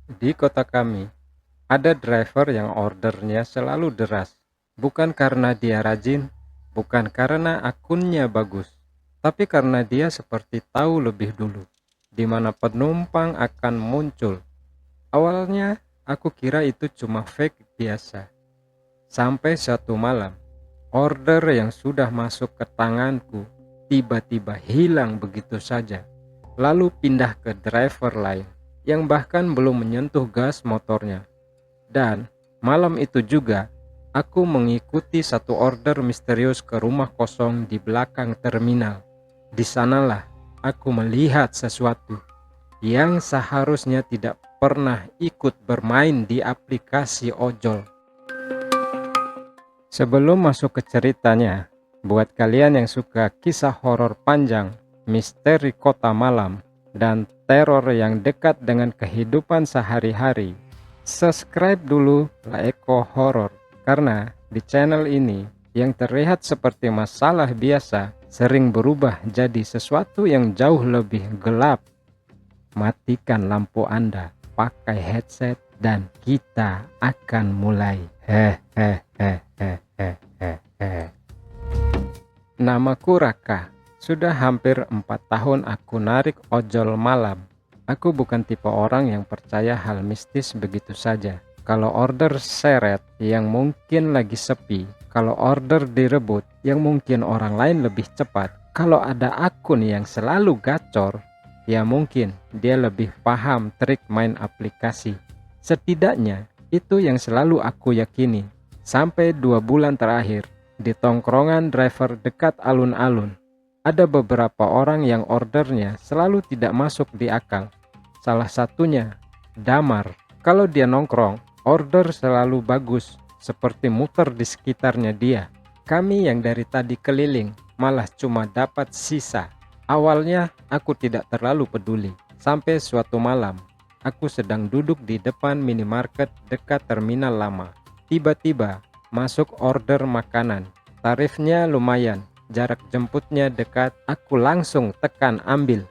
Di kota kami, ada driver yang ordernya selalu deras. Bukan karena dia rajin, bukan karena akunnya bagus, tapi karena dia seperti tahu lebih dulu di mana penumpang akan muncul. Awalnya, aku kira itu cuma fake biasa. Sampai satu malam, order yang sudah masuk ke tanganku tiba-tiba hilang begitu saja, lalu pindah ke driver lain yang bahkan belum menyentuh gas motornya. Dan malam itu juga, aku mengikuti satu order misterius ke rumah kosong di belakang terminal. Di sanalah aku melihat sesuatu yang seharusnya tidak pernah ikut bermain di aplikasi ojol. Sebelum masuk ke ceritanya, buat kalian yang suka kisah horor panjang, misteri kota malam, dan teror yang dekat dengan kehidupan sehari-hari, subscribe dulu La Eko Horor, karena di channel ini yang terlihat seperti masalah biasa sering berubah jadi sesuatu yang jauh lebih gelap. Matikan lampu Anda, pakai headset, dan kita akan mulai. Hehehe. Namaku Raka. Sudah hampir 4 tahun aku narik ojol malam. Aku bukan tipe orang yang percaya hal mistis begitu saja. Kalau order seret yang mungkin lagi sepi, kalau order direbut yang mungkin orang lain lebih cepat, kalau ada akun yang selalu gacor, ya mungkin dia lebih paham trik main aplikasi. Setidaknya itu yang selalu aku yakini. Sampai 2 bulan terakhir, di tongkrongan driver dekat alun-alun, ada beberapa orang yang ordernya selalu tidak masuk di akal. Salah satunya, Damar. Kalau dia nongkrong, order selalu bagus, seperti muter di sekitarnya dia. Kami yang dari tadi keliling, malah cuma dapat sisa. Awalnya, aku tidak terlalu peduli. Sampai suatu malam, aku sedang duduk di depan minimarket dekat terminal lama. Tiba-tiba masuk order makanan. Tarifnya lumayan, jarak jemputnya dekat. Aku langsung tekan ambil.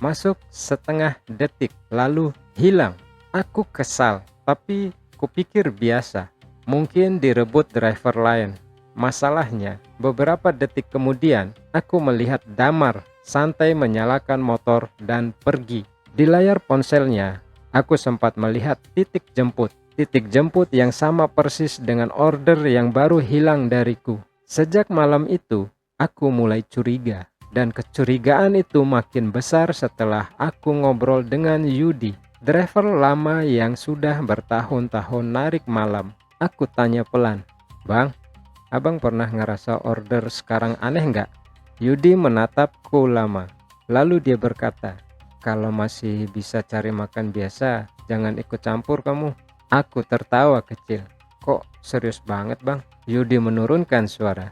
Masuk setengah detik, lalu hilang. Aku kesal, tapi kupikir biasa. Mungkin direbut driver lain. Masalahnya, beberapa detik kemudian, aku melihat Damar santai menyalakan motor dan pergi. Di layar ponselnya, aku sempat melihat titik jemput yang sama persis dengan order yang baru hilang dariku. Sejak malam itu, aku mulai curiga, dan kecurigaan itu makin besar setelah aku ngobrol dengan Yudi, driver lama yang sudah bertahun-tahun narik malam. Aku tanya pelan, "Bang, abang pernah ngerasa order sekarang aneh nggak?" Yudi menatapku lama, lalu dia berkata, "Kalau masih bisa cari makan biasa, jangan ikut campur kamu." Aku tertawa kecil. "Kok serius banget bang?" Yudi menurunkan suara.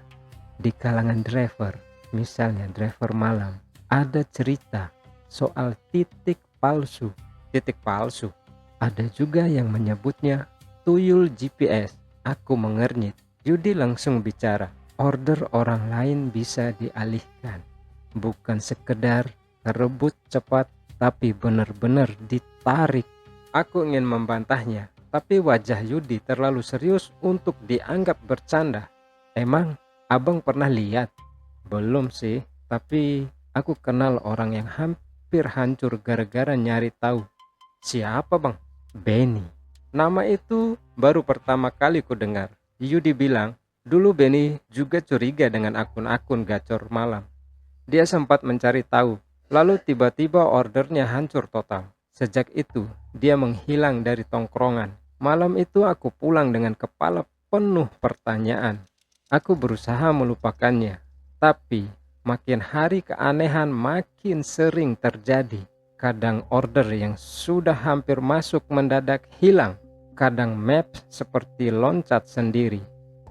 Di kalangan driver, misalnya driver malam, ada cerita soal titik palsu. Titik palsu. Ada juga yang menyebutnya tuyul GPS. Aku mengernyit. Yudi langsung bicara. Order orang lain bisa dialihkan. Bukan sekedar rebut cepat, tapi benar-benar ditarik. Aku ingin membantahnya, tapi wajah Yudi terlalu serius untuk dianggap bercanda. "Emang abang pernah lihat?" "Belum sih, tapi aku kenal orang yang hampir hancur gara-gara nyari tahu." "Siapa bang?" "Benny." Nama itu baru pertama kali ku dengar. Yudi bilang, dulu Benny juga curiga dengan akun-akun gacor malam. Dia sempat mencari tahu, lalu tiba-tiba ordernya hancur total. Sejak itu, dia menghilang dari tongkrongan. Malam itu aku pulang dengan kepala penuh pertanyaan. Aku berusaha melupakannya, tapi makin hari keanehan makin sering terjadi. Kadang order yang sudah hampir masuk mendadak hilang. Kadang map seperti loncat sendiri.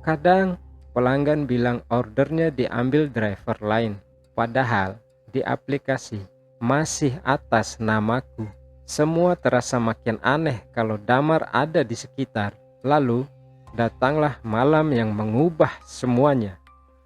Kadang pelanggan bilang ordernya diambil driver lain. Padahal di aplikasi masih atas namaku. Semua terasa makin aneh kalau Damar ada di sekitar. Lalu datanglah malam yang mengubah semuanya.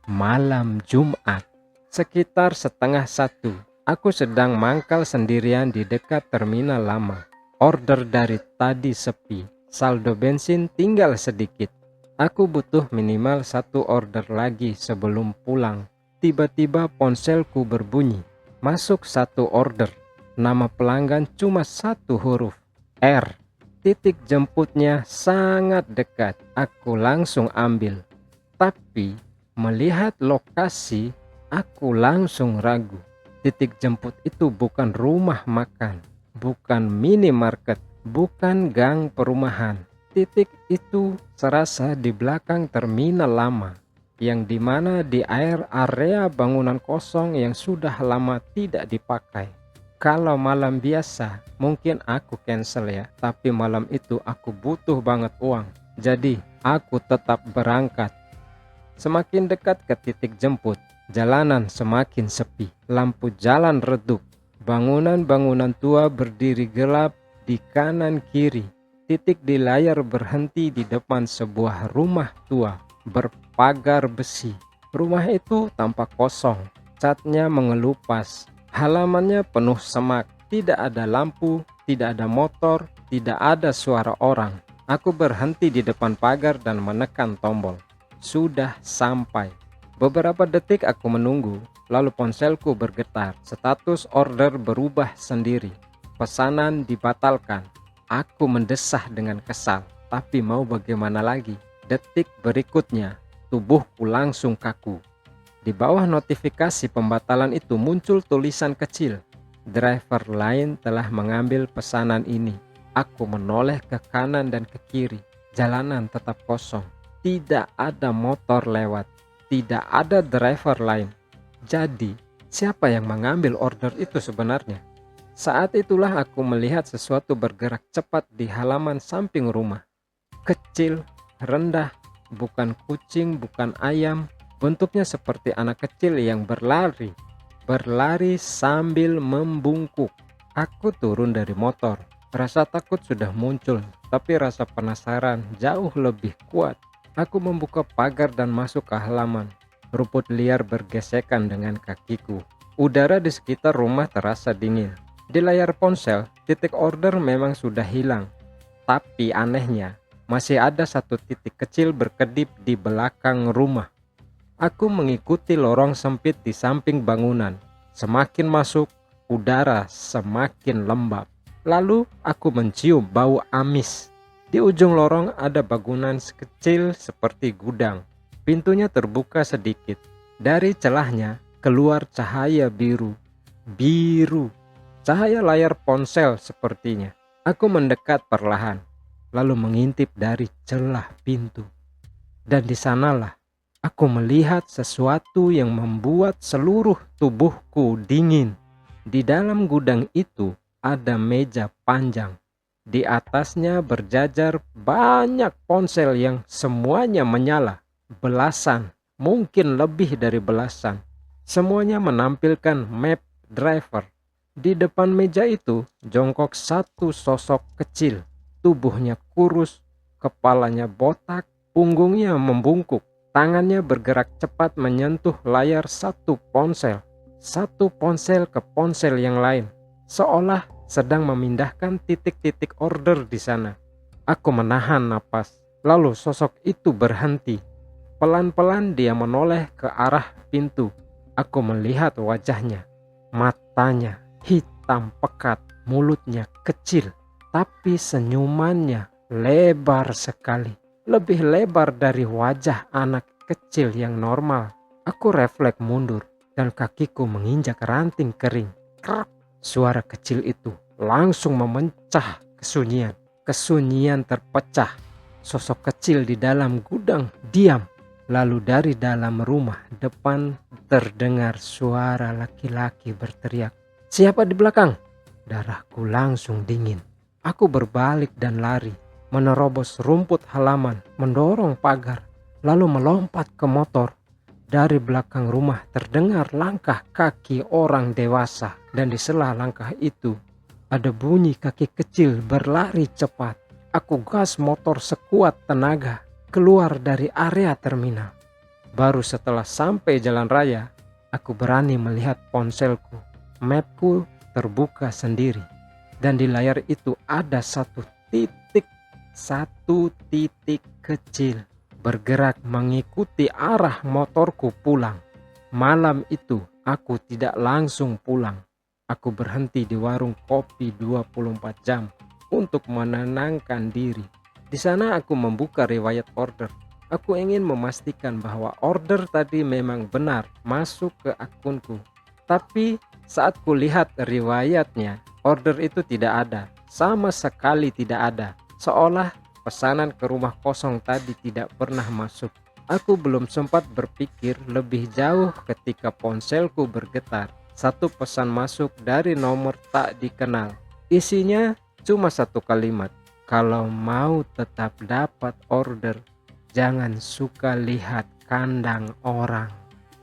Malam Jumat, sekitar 12:30. Aku sedang mangkal sendirian di dekat terminal lama. Order dari tadi sepi, saldo bensin tinggal sedikit. Aku butuh minimal 1 order lagi sebelum pulang. Tiba-tiba ponselku berbunyi. Masuk 1 order. Nama pelanggan cuma 1 huruf, R. Titik jemputnya sangat dekat. Aku langsung ambil. Tapi melihat lokasi, aku langsung ragu. Titik jemput itu bukan rumah makan, bukan minimarket, bukan gang perumahan. Titik itu serasa di belakang terminal lama, yang dimana di area bangunan kosong yang sudah lama tidak dipakai. Kalau malam biasa mungkin aku cancel ya, tapi malam itu aku butuh banget uang, jadi aku tetap berangkat. Semakin dekat ke titik jemput, jalanan semakin sepi, lampu jalan redup, bangunan-bangunan tua berdiri gelap di kanan kiri. Titik di layar berhenti di depan sebuah rumah tua berpagar besi. Rumah itu tampak kosong, catnya mengelupas, halamannya penuh semak, tidak ada lampu, tidak ada motor, tidak ada suara orang. Aku berhenti di depan pagar dan menekan tombol. Sudah sampai. Beberapa detik aku menunggu, lalu ponselku bergetar. Status order berubah sendiri. Pesanan dibatalkan. Aku mendesah dengan kesal, tapi mau bagaimana lagi? Detik berikutnya, tubuhku langsung kaku. Di bawah notifikasi pembatalan itu muncul tulisan kecil. Driver lain telah mengambil pesanan ini. Aku menoleh ke kanan dan ke kiri. Jalanan tetap kosong. Tidak ada motor lewat. Tidak ada driver lain. Jadi, siapa yang mengambil order itu sebenarnya? Saat itulah aku melihat sesuatu bergerak cepat di halaman samping rumah. Kecil, rendah, bukan kucing, bukan ayam. Bentuknya seperti anak kecil yang berlari. Berlari sambil membungkuk. Aku turun dari motor. Rasa takut sudah muncul, tapi rasa penasaran jauh lebih kuat. Aku membuka pagar dan masuk ke halaman. Rumput liar bergesekan dengan kakiku. Udara di sekitar rumah terasa dingin. Di layar ponsel, titik order memang sudah hilang. Tapi anehnya, masih ada satu titik kecil berkedip di belakang rumah. Aku mengikuti lorong sempit di samping bangunan. Semakin masuk, udara semakin lembab. Lalu aku mencium bau amis. Di ujung lorong ada bangunan kecil seperti gudang. Pintunya terbuka sedikit. Dari celahnya keluar cahaya biru. Cahaya layar ponsel sepertinya. Aku mendekat perlahan, lalu mengintip dari celah pintu. Dan di sanalah aku melihat sesuatu yang membuat seluruh tubuhku dingin. Di dalam gudang itu ada meja panjang. Di atasnya berjajar banyak ponsel yang semuanya menyala. Belasan, mungkin lebih dari belasan. Semuanya menampilkan map driver. Di depan meja itu jongkok satu sosok kecil. Tubuhnya kurus, kepalanya botak, punggungnya membungkuk. Tangannya bergerak cepat menyentuh layar satu ponsel ke ponsel yang lain, seolah sedang memindahkan titik-titik order di sana. Aku menahan napas, lalu sosok itu berhenti. Pelan-pelan dia menoleh ke arah pintu. Aku melihat wajahnya, matanya hitam pekat, mulutnya kecil, tapi senyumannya lebar sekali. Lebih lebar dari wajah anak kecil yang normal. Aku refleks mundur dan kakiku menginjak ranting kering. Krek, suara kecil itu langsung memecah kesunyian. Kesunyian terpecah. Sosok kecil di dalam gudang diam. Lalu dari dalam rumah depan terdengar suara laki-laki berteriak, "Siapa di belakang?" Darahku langsung dingin. Aku berbalik dan lari, menerobos rumput halaman, mendorong pagar, lalu melompat ke motor. Dari belakang rumah terdengar langkah kaki orang dewasa, dan di sela langkah itu ada bunyi kaki kecil berlari cepat. Aku gas motor sekuat tenaga keluar dari area terminal. Baru setelah sampai jalan raya, aku berani melihat ponselku. Mapku terbuka sendiri. dan di layar itu ada satu titik kecil bergerak mengikuti arah motorku pulang. Malam itu aku tidak langsung pulang. Aku berhenti di warung kopi 24 jam untuk menenangkan diri. Di sana aku membuka riwayat order. Aku ingin memastikan bahwa order tadi memang benar masuk ke akunku. Tapi saat kulihat riwayatnya, order itu tidak ada. Sama sekali tidak ada. Seolah pesanan ke rumah kosong tadi tidak pernah masuk. Aku belum sempat berpikir lebih jauh ketika ponselku bergetar. Satu pesan masuk dari nomor tak dikenal. Isinya cuma satu kalimat. Kalau mau tetap dapat order, jangan suka lihat kandang orang.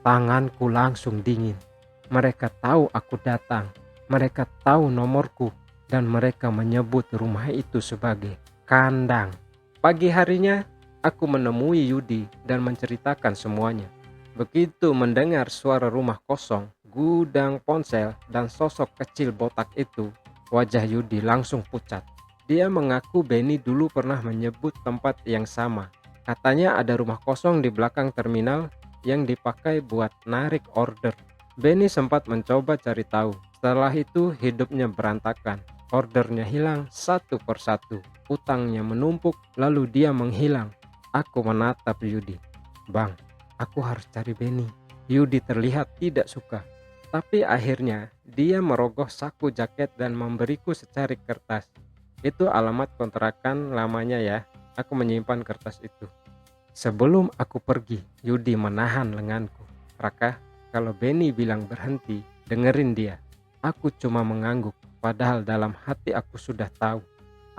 Tanganku langsung dingin. Mereka tahu aku datang. Mereka tahu nomorku. Dan mereka menyebut rumah itu sebagai kandang. Pagi harinya, aku menemui Yudi dan menceritakan semuanya. Begitu mendengar suara rumah kosong, gudang ponsel, dan sosok kecil botak itu, wajah Yudi langsung pucat. Dia mengaku Benny dulu pernah menyebut tempat yang sama. Katanya ada rumah kosong di belakang terminal yang dipakai buat narik order. Benny sempat mencoba cari tahu. Setelah itu hidupnya berantakan. Ordernya hilang satu persatu. Utangnya menumpuk, lalu dia menghilang. Aku menatap Yudi. Bang, aku harus cari Benny. Yudi terlihat tidak suka. Tapi akhirnya dia merogoh saku jaket dan memberiku secari kertas. Itu alamat kontrakan lamanya ya. Aku menyimpan kertas itu. Sebelum aku pergi, Yudi menahan lenganku. Raka, kalau Benny bilang berhenti, dengerin dia. Aku cuma mengangguk, padahal dalam hati aku sudah tahu.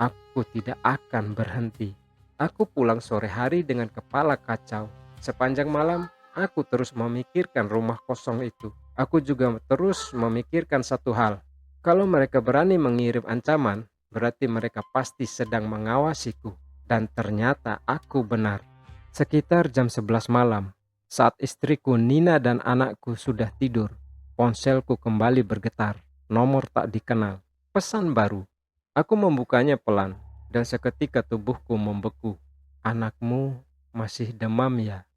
Aku tidak akan berhenti. Aku pulang sore hari dengan kepala kacau. Sepanjang malam, aku terus memikirkan rumah kosong itu. Aku juga terus memikirkan satu hal. Kalau mereka berani mengirim ancaman, berarti mereka pasti sedang mengawasiku. Dan ternyata aku benar. Sekitar jam 11 malam, saat istriku Nina dan anakku sudah tidur, ponselku kembali bergetar. Nomor tak dikenal. Pesan baru. Aku membukanya pelan, dan seketika tubuhku membeku. Anakmu masih demam ya?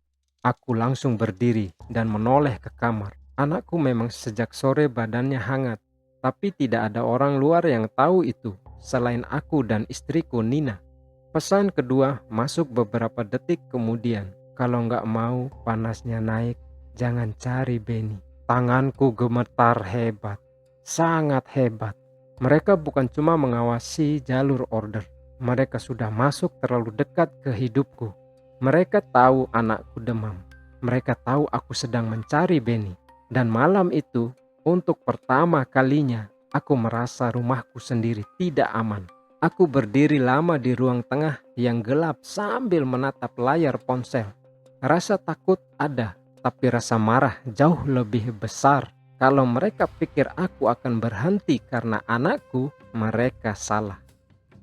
Aku langsung berdiri dan menoleh ke kamar. Anakku memang sejak sore badannya hangat, tapi tidak ada orang luar yang tahu itu selain aku dan istriku Nina. Pesan kedua masuk beberapa detik kemudian. Kalau nggak mau panasnya naik, jangan cari Benny. Tanganku gemetar hebat, sangat hebat. Mereka bukan cuma mengawasi jalur order, mereka sudah masuk terlalu dekat ke hidupku. Mereka tahu anakku demam. Mereka tahu aku sedang mencari Benny. Dan malam itu, untuk pertama kalinya, aku merasa rumahku sendiri tidak aman. Aku berdiri lama di ruang tengah yang gelap sambil menatap layar ponsel. Rasa takut ada, tapi rasa marah jauh lebih besar. Kalau mereka pikir aku akan berhenti karena anakku, mereka salah.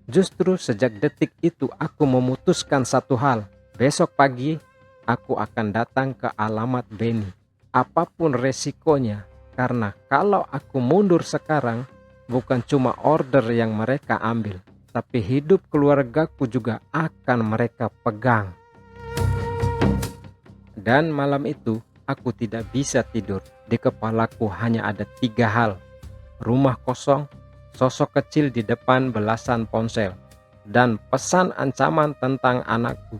Justru sejak detik itu aku memutuskan satu hal. Besok pagi, aku akan datang ke alamat Benny. Apapun resikonya, karena kalau aku mundur sekarang, bukan cuma order yang mereka ambil, tapi hidup keluargaku juga akan mereka pegang. Dan malam itu, aku tidak bisa tidur. Di kepalaku hanya ada 3 hal. Rumah kosong, sosok kecil di depan belasan ponsel, dan pesan ancaman tentang anakku.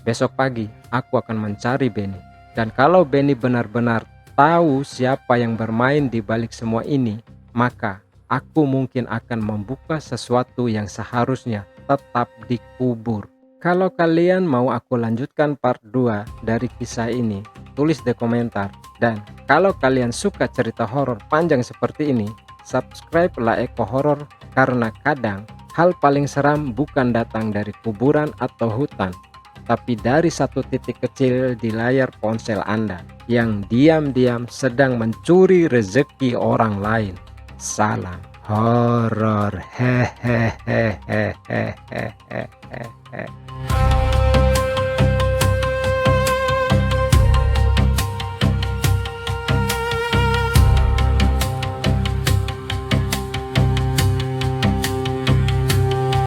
Besok pagi, aku akan mencari Benny. Dan kalau Benny benar-benar tahu siapa yang bermain di balik semua ini, maka aku mungkin akan membuka sesuatu yang seharusnya tetap dikubur. Kalau kalian mau aku lanjutkan part 2 dari kisah ini, tulis di komentar. Dan kalau kalian suka cerita horor panjang seperti ini, subscribe La Eko Horor, karena kadang hal paling seram bukan datang dari kuburan atau hutan, tapi dari satu titik kecil di layar ponsel Anda yang diam-diam sedang mencuri rezeki orang lain. Salam horor, hehehehehehe.